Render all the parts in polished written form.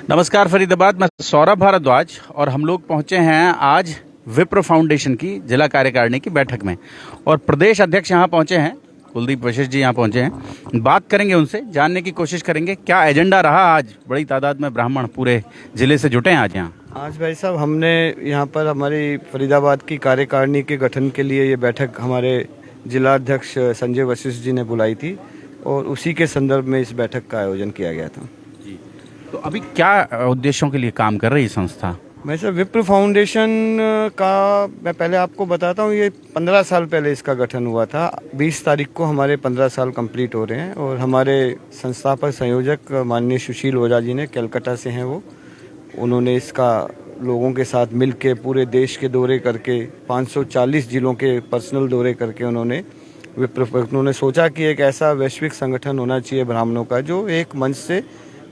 नमस्कार फरीदाबाद, मैं सौरभ भारद्वाज और हम लोग पहुंचे हैं आज विप्र फाउंडेशन की जिला कार्यकारिणी की बैठक में और प्रदेश अध्यक्ष यहां पहुंचे हैं, कुलदीप वशिष्ठ जी यहां पहुंचे हैं। बात करेंगे उनसे, जानने की कोशिश करेंगे क्या एजेंडा रहा। आज बड़ी तादाद में ब्राह्मण पूरे जिले से जुटे हैं आज यहाँ। आज भाई साहब हमने यहाँ पर हमारी फरीदाबाद की कार्यकारिणी के गठन के लिए ये बैठक हमारे जिलाध्यक्ष संजय वशिष्ठ जी ने बुलाई थी और उसी के संदर्भ में इस बैठक का आयोजन किया गया था। तो अभी क्या उद्देश्यों के लिए काम कर रही है संस्था? मैं सर विप्र फाउंडेशन का मैं पहले आपको बताता हूँ, ये 15 साल पहले इसका गठन हुआ था। 20 तारीख को हमारे 15 साल कंप्लीट हो रहे हैं और हमारे संस्थापक संयोजक माननीय सुशील ओझा जी ने, कलकत्ता से हैं वो, उन्होंने इसका लोगों के साथ मिल के पूरे देश के दौरे करके 540 जिलों के पर्सनल दौरे करके उन्होंने सोचा कि एक ऐसा वैश्विक संगठन होना चाहिए ब्राह्मणों का जो एक मंच से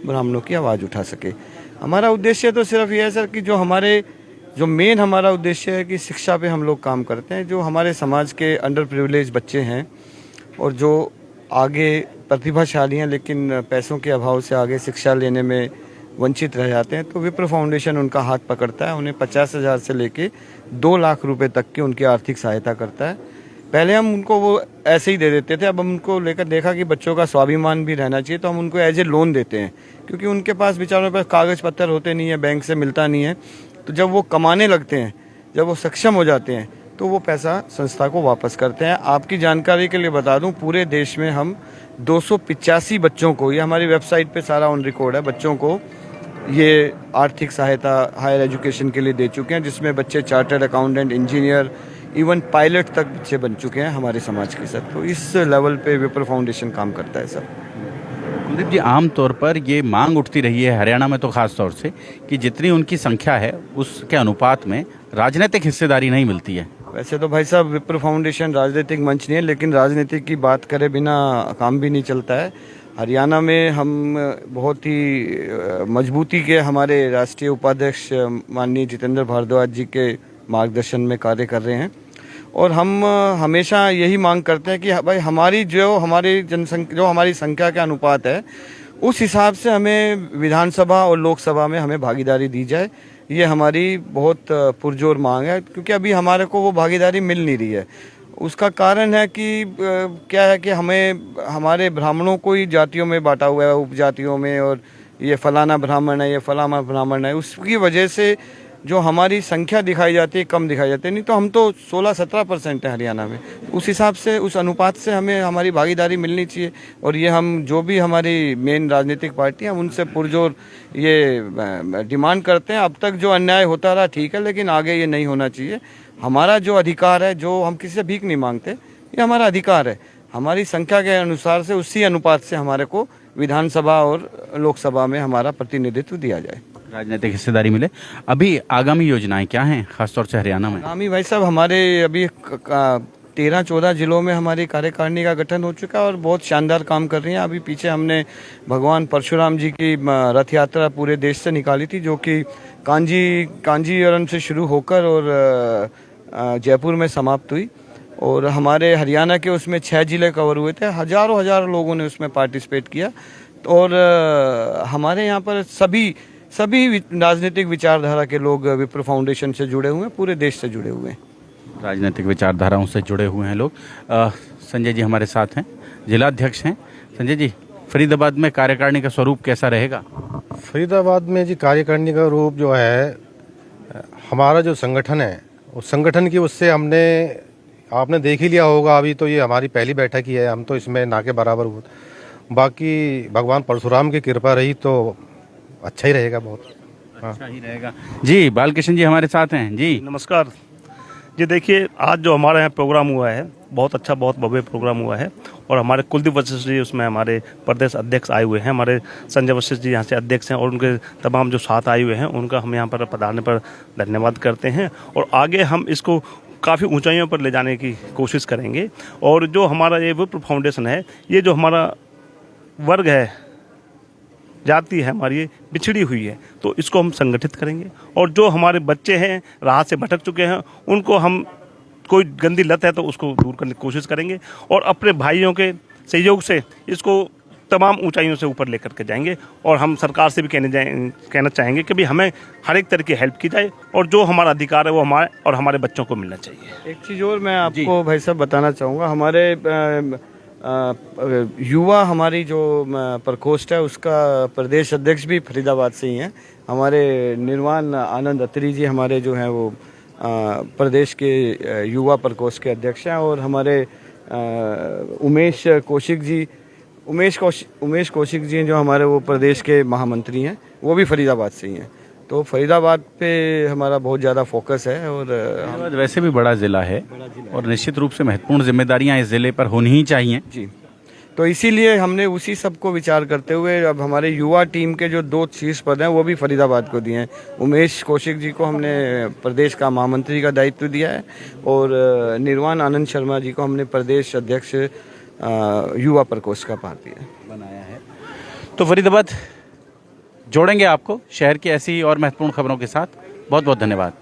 ब्राह्मणों की आवाज़ उठा सके। हमारा उद्देश्य तो सिर्फ ये है सर कि जो मेन हमारा उद्देश्य है कि शिक्षा पे हम लोग काम करते हैं। जो हमारे समाज के अंडर प्रिविलेज बच्चे हैं और जो आगे प्रतिभाशाली हैं लेकिन पैसों के अभाव से आगे शिक्षा लेने में वंचित रह जाते हैं, तो विप्र फाउंडेशन उनका हाथ पकड़ता है। उन्हें 50,000 से लेके 2 लाख रुपए तक की उनकी आर्थिक सहायता करता है। पहले हम उनको वो ऐसे ही दे देते थे, अब हम उनको लेकर देखा कि बच्चों का स्वाभिमान भी रहना चाहिए, तो हम उनको एज ए लोन देते हैं, क्योंकि उनके पास बेचारों पर कागज़ पत्तर होते नहीं है, बैंक से मिलता नहीं है। तो जब वो कमाने लगते हैं, जब वो सक्षम हो जाते हैं, तो वो पैसा संस्था को वापस करते हैं। आपकी जानकारी के लिए बता दूं, पूरे देश में हम 285 बच्चों को, ये हमारी वेबसाइट पे सारा ऑन रिकॉर्ड है, बच्चों को ये आर्थिक सहायता हायर एजुकेशन के लिए दे चुके हैं, जिसमें बच्चे chartered accountant, engineer, even pilot तक बच्चे बन चुके हैं हमारे समाज के साथ। तो इस लेवल पे विप्र फाउंडेशन काम करता है सर। कुलदीप जी, आमतौर पर ये मांग उठती रही है हरियाणा में तो खास तौर से कि जितनी उनकी संख्या है उसके अनुपात में राजनीतिक हिस्सेदारी नहीं मिलती है। वैसे तो भाई साहब विप्र फाउंडेशन राजनीतिक मंच नहीं है, लेकिन राजनीति की बात करे बिना काम भी नहीं चलता है। हरियाणा में हम बहुत ही मजबूती के हमारे राष्ट्रीय उपाध्यक्ष माननीय जितेंद्र भारद्वाज जी के मार्गदर्शन में कार्य कर रहे हैं और हम हमेशा यही मांग करते हैं कि भाई हमारी संख्या का अनुपात है, उस हिसाब से हमें विधानसभा और लोकसभा में हमें भागीदारी दी जाए। ये हमारी बहुत पुरजोर मांग है, क्योंकि अभी हमारे को वो भागीदारी मिल नहीं रही है। उसका कारण है कि क्या है कि हमारे ब्राह्मणों को ही जातियों में बांटा हुआ है, उपजातियों में, और ये फलाना ब्राह्मण है, ये फलाना ब्राह्मण है। उसकी वजह से जो हमारी संख्या दिखाई जाती है कम दिखाई जाती है। नहीं तो हम तो 16-17% है हरियाणा में। उस हिसाब से, उस अनुपात से हमें हमारी भागीदारी मिलनी चाहिए और ये हम जो भी हमारी मेन राजनीतिक पार्टी हैं उनसे पुरजोर ये डिमांड करते हैं। अब तक जो अन्याय होता रहा ठीक है, लेकिन आगे ये नहीं होना चाहिए। हमारा जो अधिकार है, जो हम किसी से भीख नहीं मांगते, ये हमारा अधिकार है। हमारी संख्या के अनुसार से, उसी अनुपात से हमारे को विधानसभा और लोकसभा में हमारा प्रतिनिधित्व दिया जाए, राजनीतिक हिस्सेदारी मिले। अभी आगामी योजनाएं क्या हैं खासतौर से हरियाणा में? आगामी भाई साहब हमारे अभी 13-14 जिलों में हमारी कार्यकारिणी का गठन हो चुका है और बहुत शानदार काम कर रही हैं। अभी पीछे हमने भगवान परशुराम जी की रथ यात्रा पूरे देश से निकाली थी, जो कि कांजीवरम से शुरू होकर और जयपुर में समाप्त हुई। और हमारे हरियाणा के उसमें 6 जिले कवर हुए थे। हजारों लोगों ने उसमें पार्टिसिपेट किया और हमारे यहाँ पर सभी राजनीतिक विचारधारा के लोग विप्र फाउंडेशन से जुड़े हुए हैं, पूरे देश से जुड़े हुए हैं। राजनीतिक विचारधाराओं से जुड़े हुए हैं लोग। संजय जी हमारे साथ हैं, जिलाध्यक्ष हैं। संजय जी, फरीदाबाद में कार्यकारिणी का स्वरूप कैसा रहेगा? फरीदाबाद में जी कार्यकारिणी का रूप जो है, हमारा जो संगठन है उस संगठन की, उससे आपने देख ही लिया होगा, अभी तो ये हमारी पहली बैठक ही है, हम तो इसमें ना के बराबर हुए। बाकी भगवान परशुराम की कृपा रही तो अच्छा ही रहेगा, बहुत अच्छा ही रहेगा। जी बालकृष्ण जी हमारे साथ हैं। जी नमस्कार जी। देखिए, आज जो हमारे यहाँ प्रोग्राम हुआ है, बहुत अच्छा, बहुत भव्य प्रोग्राम हुआ है और हमारे कुलदीप वशिष्ठ जी उसमें हमारे प्रदेश अध्यक्ष आए हुए हैं। हमारे संजय वशिष्ठ जी यहाँ से अध्यक्ष हैं और उनके तमाम जो साथ आए हुए हैं उनका हम यहाँ पर पधारने पर धन्यवाद करते हैं और आगे हम इसको काफ़ी ऊंचाइयों पर ले जाने की कोशिश करेंगे। और जो हमारा ये विप्र फाउंडेशन है, ये जो हमारा वर्ग है, जाति है हमारी, ये बिछड़ी हुई है, तो इसको हम संगठित करेंगे और जो हमारे बच्चे हैं राह से भटक चुके हैं उनको हम, कोई गंदी लत है तो उसको दूर करने की कोशिश करेंगे और अपने भाइयों के सहयोग से इसको तमाम ऊंचाइयों से ऊपर लेकर के जाएंगे। और हम सरकार से भी कहना चाहेंगे कि भी हमें हर एक तरह की हेल्प की जाए और जो हमारा अधिकार है वो हमारे और हमारे बच्चों को मिलना चाहिए। एक चीज़ और मैं आपको भाई साहब बताना चाहूँगा, हमारे युवा हमारी जो प्रकोष्ठ है उसका प्रदेश अध्यक्ष भी फरीदाबाद से ही हैं। हमारे निर्वाण आनंद अत्री जी हमारे जो हैं वो प्रदेश के युवा प्रकोष्ठ के अध्यक्ष हैं, और हमारे उमेश कौशिक जी जो हमारे वो प्रदेश के महामंत्री हैं, वो भी फरीदाबाद से ही हैं। तो फरीदाबाद पे हमारा बहुत ज़्यादा फोकस है। और फरीदाबाद वैसे भी बड़ा ज़िला है और निश्चित रूप से महत्वपूर्ण जिम्मेदारियां इस ज़िले पर होनी ही चाहिए जी। तो इसीलिए हमने उसी सब को विचार करते हुए अब हमारे युवा टीम के जो 2 शीर्ष पद हैं वो भी फरीदाबाद को दिए हैं। उमेश कौशिक जी को हमने प्रदेश का महामंत्री का दायित्व दिया है, और निर्वाण आनंद शर्मा जी को हमने प्रदेश अध्यक्ष युवा प्रकोष्ठ का पद बनाया है। तो फरीदाबाद जोड़ेंगे आपको शहर की ऐसी और महत्वपूर्ण खबरों के साथ। बहुत बहुत धन्यवाद।